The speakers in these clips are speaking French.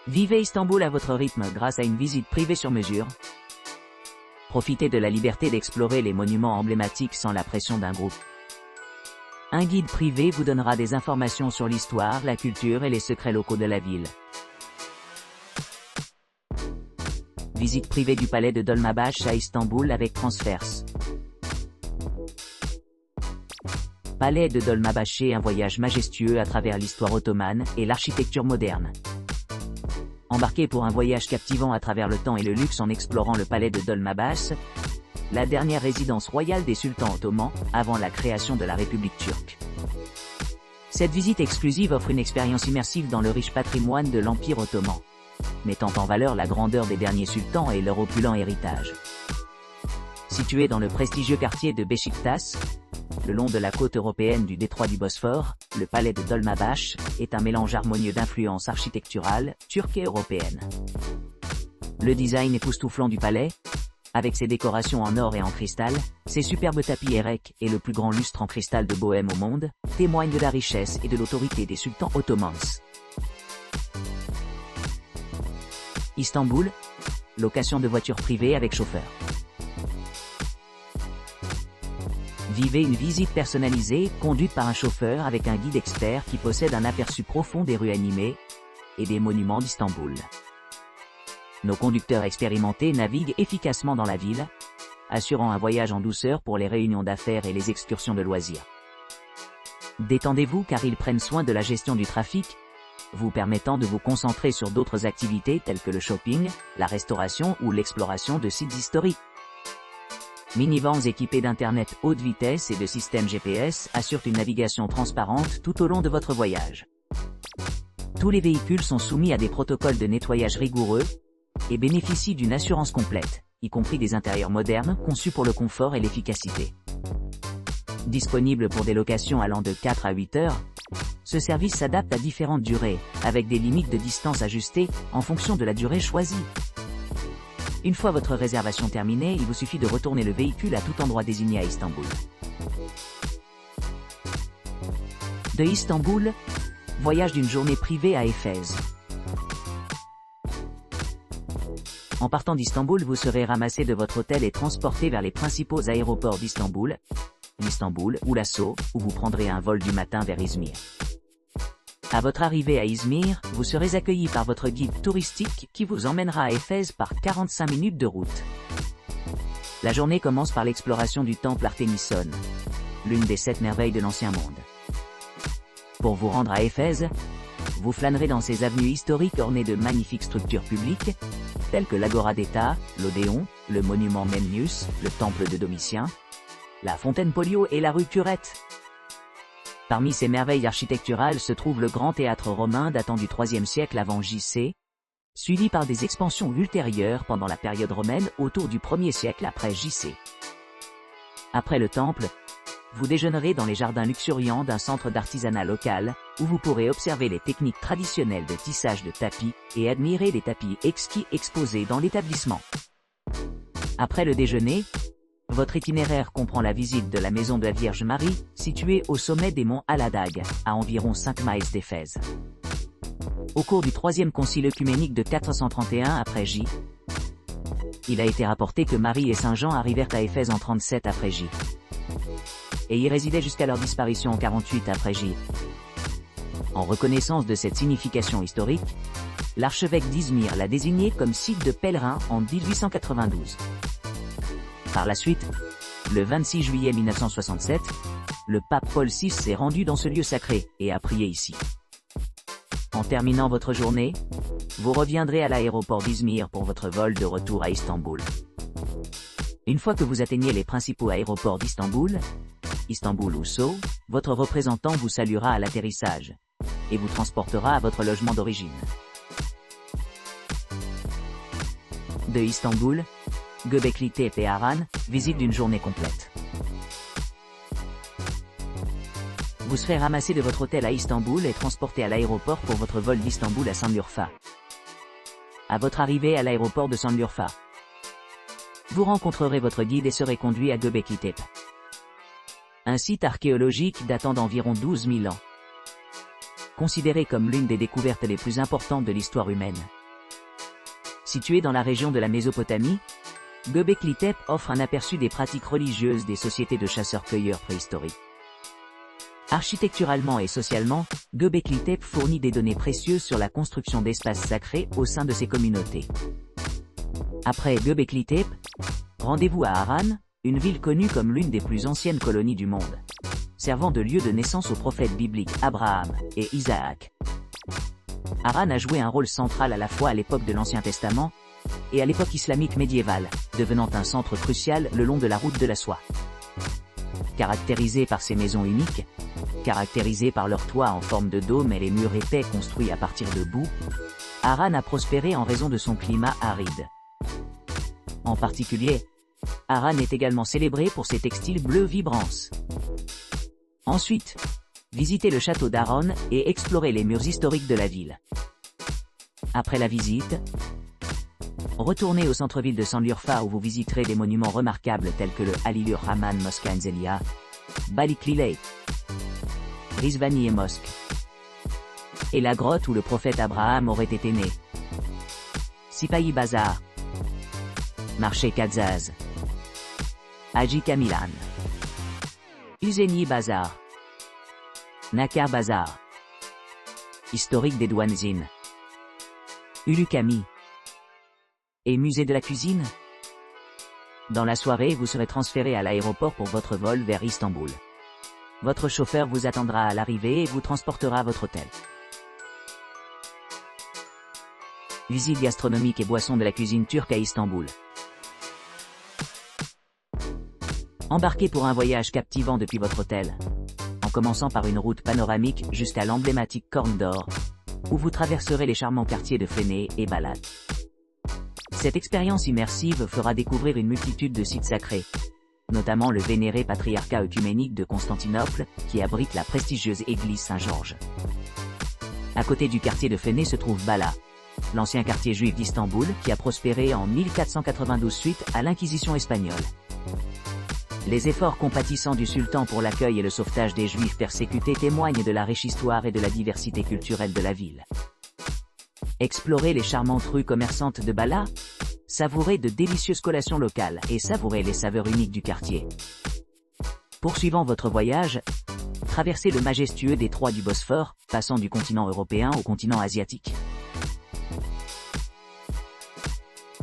Vivez Istanbul à votre rythme grâce à une visite privée sur mesure. Profitez de la liberté d'explorer les monuments emblématiques sans la pression d'un groupe. Un guide privé vous donnera des informations sur l'histoire, la culture et les secrets locaux de la ville. Visite privée du palais de Dolmabahçe à Istanbul avec Transfers. Palais de Dolmabahçe, un voyage majestueux à travers l'histoire ottomane et l'architecture moderne. Embarquez pour un voyage captivant à travers le temps et le luxe en explorant le palais de Dolmabahçe, la dernière résidence royale des sultans ottomans avant la création de la République turque. Cette visite exclusive offre une expérience immersive dans le riche patrimoine de l'Empire ottoman, mettant en valeur la grandeur des derniers sultans et leur opulent héritage. Situé dans le prestigieux quartier de Beşiktaş, le long de la côte européenne du détroit du Bosphore, le palais de Dolmabahçe est un mélange harmonieux d'influences architecturales, turques et européennes. Le design époustouflant du palais, avec ses décorations en or et en cristal, ses superbes tapis érec et le plus grand lustre en cristal de Bohême au monde, témoigne de la richesse et de l'autorité des sultans ottomans. Istanbul, location de voitures privées avec chauffeur. Vivez une visite personnalisée, conduite par un chauffeur avec un guide expert qui possède un aperçu profond des rues animées et des monuments d'Istanbul. Nos conducteurs expérimentés naviguent efficacement dans la ville, assurant un voyage en douceur pour les réunions d'affaires et les excursions de loisirs. Détendez-vous car ils prennent soin de la gestion du trafic, vous permettant de vous concentrer sur d'autres activités telles que le shopping, la restauration ou l'exploration de sites historiques. Minivans équipés d'internet haute vitesse et de systèmes GPS assurent une navigation transparente tout au long de votre voyage. Tous les véhicules sont soumis à des protocoles de nettoyage rigoureux et bénéficient d'une assurance complète, y compris des intérieurs modernes conçus pour le confort et l'efficacité. Disponible pour des locations allant de 4 à 8 heures, ce service s'adapte à différentes durées, avec des limites de distance ajustées en fonction de la durée choisie. Une fois votre réservation terminée, il vous suffit de retourner le véhicule à tout endroit désigné à Istanbul. De Istanbul, voyage d'une journée privée à Éphèse. En partant d'Istanbul, vous serez ramassé de votre hôtel et transporté vers les principaux aéroports d'Istanbul, l'Istanbul ou Lasso, où vous prendrez un vol du matin vers Izmir. À votre arrivée à Izmir, vous serez accueilli par votre guide touristique qui vous emmènera à Éphèse par 45 minutes de route. La journée commence par l'exploration du temple Artémisone, l'une des 7 merveilles de l'Ancien Monde. Pour vous rendre à Éphèse, vous flânerez dans ces avenues historiques ornées de magnifiques structures publiques, telles que l'Agora d'État, l'Odéon, le monument Memmius, le temple de Domitien, la fontaine Pollio et la rue Curette. Parmi ces merveilles architecturales se trouve le grand théâtre romain datant du IIIe siècle avant J.C., suivi par des expansions ultérieures pendant la période romaine autour du 1er siècle après J.C. Après le temple, vous déjeunerez dans les jardins luxuriants d'un centre d'artisanat local, où vous pourrez observer les techniques traditionnelles de tissage de tapis et admirer les tapis exquis exposés dans l'établissement. Après le déjeuner, votre itinéraire comprend la visite de la maison de la Vierge Marie, située au sommet des monts Aladag, à environ 5 miles d'Éphèse. Au cours du 3e concile œcuménique de 431 après J, il a été rapporté que Marie et Saint Jean arrivèrent à Éphèse en 37 après J, et y résidaient jusqu'à leur disparition en 48 après J. En reconnaissance de cette signification historique, l'archevêque d'Izmir l'a désigné comme site de pèlerin en 1892. Par la suite, le 26 juillet 1967, le pape Paul VI s'est rendu dans ce lieu sacré et a prié ici. En terminant votre journée, vous reviendrez à l'aéroport d'Izmir pour votre vol de retour à Istanbul. Une fois que vous atteignez les principaux aéroports d'Istanbul, Istanbul ou Sceaux, votre représentant vous saluera à l'atterrissage et vous transportera à votre logement d'origine. De Istanbul, Göbekli Tepe et Harran, visite d'une journée complète. Vous serez ramassé de votre hôtel à Istanbul et transporté à l'aéroport pour votre vol d'Istanbul à Şanlıurfa. À votre arrivée à l'aéroport de Şanlıurfa, vous rencontrerez votre guide et serez conduit à Göbekli Tepe, un site archéologique datant d'environ 12 000 ans. considérée comme l'une des découvertes les plus importantes de l'histoire humaine. Située dans la région de la Mésopotamie, Göbekli Tepe offre un aperçu des pratiques religieuses des sociétés de chasseurs-cueilleurs préhistoriques. Architecturalement et socialement, Göbekli Tepe fournit des données précieuses sur la construction d'espaces sacrés au sein de ces communautés. Après Göbekli Tepe, rendez-vous à Haran, une ville connue comme l'une des plus anciennes colonies du monde, servant de lieu de naissance aux prophètes bibliques Abraham et Isaac. Haran a joué un rôle central à la fois à l'époque de l'Ancien Testament et à l'époque islamique médiévale, devenant un centre crucial le long de la route de la soie. Caractérisé par ses maisons uniques, caractérisées par leurs toits en forme de dôme et les murs épais construits à partir de boue, Haran a prospéré en raison de son climat aride. En particulier, Haran est également célébré pour ses textiles bleus vibrants. Ensuite, visitez le château d'Haron et explorez les murs historiques de la ville. Après la visite, retournez au centre-ville de Sanliurfa où vous visiterez des monuments remarquables tels que le Halilur Rahman Mosque Enzelia, Balikli Lake, Rizvani et Mosque, et la grotte où le prophète Abraham aurait été né. Sipahi Bazar, Marché Kadzaz, Haji Kamilan, Husseini Bazar, Nakar Bazar, Historique des Douanzines, Ulukami et Musée de la cuisine. Dans la soirée, vous serez transféré à l'aéroport pour votre vol vers Istanbul. Votre chauffeur vous attendra à l'arrivée et vous transportera à votre hôtel. Visite gastronomique et boissons de la cuisine turque à Istanbul. Embarquez pour un voyage captivant depuis votre hôtel, en commençant par une route panoramique jusqu'à l'emblématique Corne d'Or, où vous traverserez les charmants quartiers de Féné et Balat. Cette expérience immersive fera découvrir une multitude de sites sacrés, notamment le vénéré patriarcat œcuménique de Constantinople, qui abrite la prestigieuse église Saint-Georges. À côté du quartier de Féné se trouve Balat, l'ancien quartier juif d'Istanbul qui a prospéré en 1492 suite à l'Inquisition espagnole. Les efforts compatissants du sultan pour l'accueil et le sauvetage des juifs persécutés témoignent de la riche histoire et de la diversité culturelle de la ville. Explorez les charmantes rues commerçantes de Balat, savourez de délicieuses collations locales et savourez les saveurs uniques du quartier. Poursuivant votre voyage, traversez le majestueux détroit du Bosphore, passant du continent européen au continent asiatique.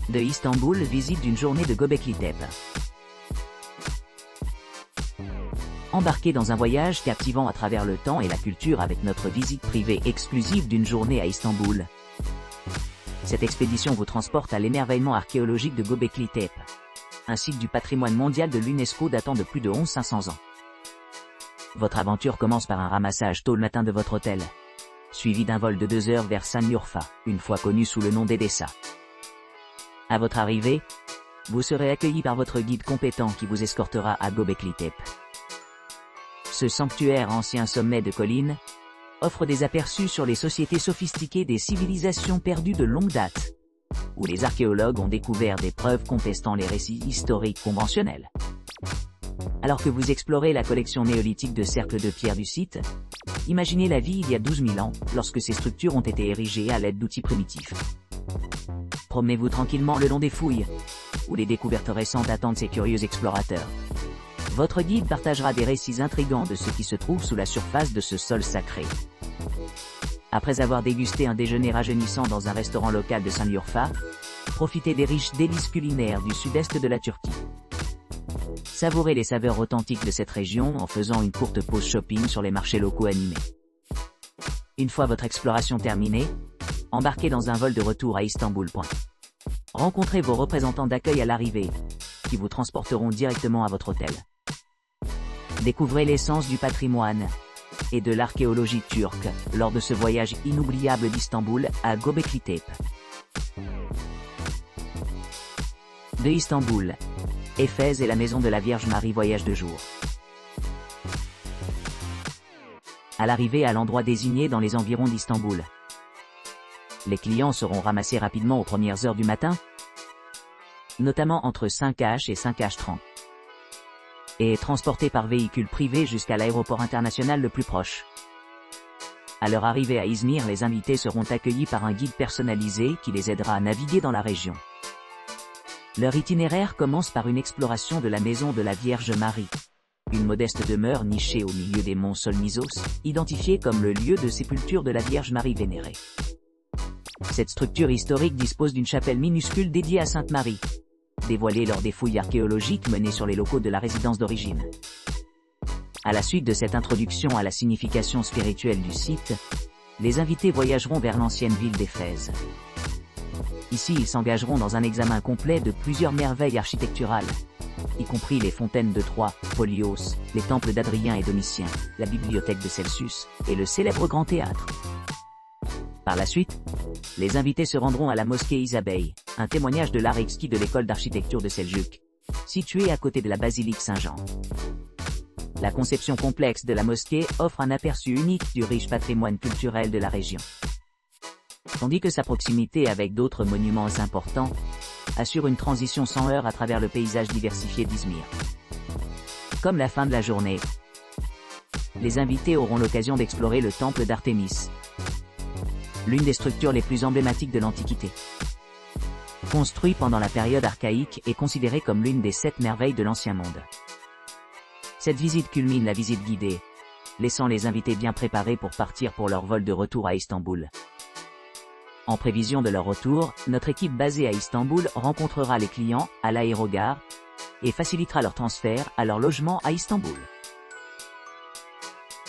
De Istanbul, visite d'une journée de Göbekli Tepe. Embarquez dans un voyage captivant à travers le temps et la culture avec notre visite privée exclusive d'une journée à Istanbul. Cette expédition vous transporte à l'émerveillement archéologique de Göbekli Tepe, un site du patrimoine mondial de l'UNESCO datant de plus de 500 ans. Votre aventure commence par un ramassage tôt le matin de votre hôtel, suivi d'un vol de 2 heures vers Sanliurfa, une fois connu sous le nom d'Edessa. À votre arrivée, vous serez accueilli par votre guide compétent qui vous escortera à Göbekli Tepe. Ce sanctuaire ancien sommet de colline offre des aperçus sur les sociétés sophistiquées des civilisations perdues de longue date, où les archéologues ont découvert des preuves contestant les récits historiques conventionnels. Alors que vous explorez la collection néolithique de cercles de pierre du site, imaginez la vie il y a 12 000 ans, lorsque ces structures ont été érigées à l'aide d'outils primitifs. Promenez-vous tranquillement le long des fouilles, où les découvertes récentes attendent ces curieux explorateurs. Votre guide partagera des récits intrigants de ce qui se trouve sous la surface de ce sol sacré. Après avoir dégusté un déjeuner rajeunissant dans un restaurant local de Sanliurfa, profitez des riches délices culinaires du sud-est de la Turquie. Savourez les saveurs authentiques de cette région en faisant une courte pause shopping sur les marchés locaux animés. Une fois votre exploration terminée, embarquez dans un vol de retour à Istanbul. Rencontrez vos représentants d'accueil à l'arrivée, qui vous transporteront directement à votre hôtel. Découvrez l'essence du patrimoine et de l'archéologie turque lors de ce voyage inoubliable d'Istanbul à Göbekli Tepe. De Istanbul, Éphèse et la maison de la Vierge Marie voyage de jour. À l'arrivée à l'endroit désigné dans les environs d'Istanbul, les clients seront ramassés rapidement aux premières heures du matin, notamment entre 5h et 5h30, et transportés par véhicule privé jusqu'à l'aéroport international le plus proche. À leur arrivée à İzmir, les invités seront accueillis par un guide personnalisé qui les aidera à naviguer dans la région. Leur itinéraire commence par une exploration de la maison de la Vierge Marie. Une modeste demeure nichée au milieu des monts Solmisos, identifiée comme le lieu de sépulture de la Vierge Marie vénérée. Cette structure historique dispose d'une chapelle minuscule dédiée à Sainte Marie, dévoilée lors des fouilles archéologiques menées sur les locaux de la résidence d'origine. À la suite de cette introduction à la signification spirituelle du site, les invités voyageront vers l'ancienne ville d'Éphèse. Ici, ils s'engageront dans un examen complet de plusieurs merveilles architecturales, y compris les fontaines de Troie, Polios, les temples d'Adrien et Domitien, la bibliothèque de Celsus, et le célèbre Grand Théâtre. Par la suite, les invités se rendront à la mosquée Isabey, un témoignage de l'art exquis de l'école d'architecture de Seljuk, située à côté de la basilique Saint-Jean. La conception complexe de la mosquée offre un aperçu unique du riche patrimoine culturel de la région. Tandis que sa proximité avec d'autres monuments importants assure une transition sans heurts à travers le paysage diversifié d'Izmir. Comme la fin de la journée, les invités auront l'occasion d'explorer le temple d'Artémis, l'une des structures les plus emblématiques de l'Antiquité. Construit pendant la période archaïque et considéré comme l'une des 7 merveilles de l'Ancien Monde. Cette visite culmine la visite guidée, laissant les invités bien préparés pour partir pour leur vol de retour à Istanbul. En prévision de leur retour, notre équipe basée à Istanbul rencontrera les clients à l'aérogare et facilitera leur transfert à leur logement à Istanbul.